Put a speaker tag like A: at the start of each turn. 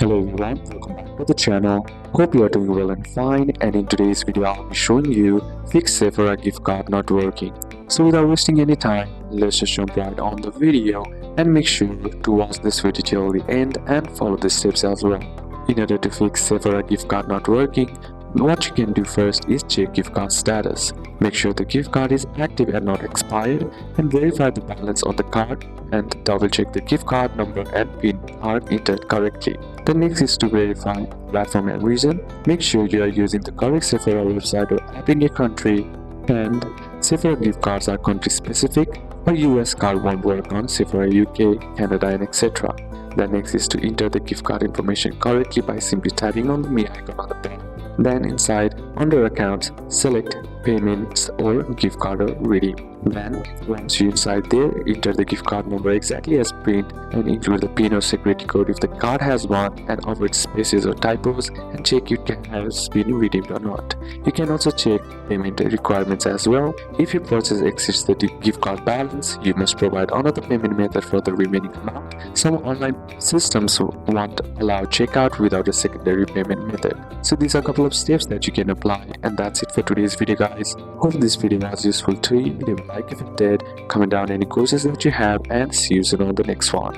A: Hello everyone, welcome back to the channel. Hope you are doing well and fine, and in today's video I'll be showing you fix Sephora gift card not working. So without wasting any time, let's just jump right on the video and make sure to watch this video till the end and follow the steps as well. In order to fix Sephora gift card not working, what you can do first is check gift card status. Make sure the gift card is active and not expired, and verify the balance on the card, and double check the gift card number and PIN are entered correctly. The next is to verify platform and region. Make sure you are using the correct Sephora website or app in your country, and Sephora gift cards are country specific. A US card won't work on Sephora UK, Canada and etc. The next is to enter the gift card information correctly by simply tapping on the me icon on the pen. Then inside, under accounts, select payments or gift card or redeem. Then once you're inside there, enter the gift card number exactly as print and include the PIN or security code if the card has one, and avoid spaces or typos, and check it has been redeemed or not. You can also check payment requirements as well. If your purchase exceeds the gift card balance, you must provide another payment method for the remaining amount. Some online systems won't allow checkout without a secondary payment method. So these are a couple of steps that you can apply, and that's it for today's video guys. Hope this video was useful to you. Leave a like if it did, comment down any questions that you have, and see you soon on the next one.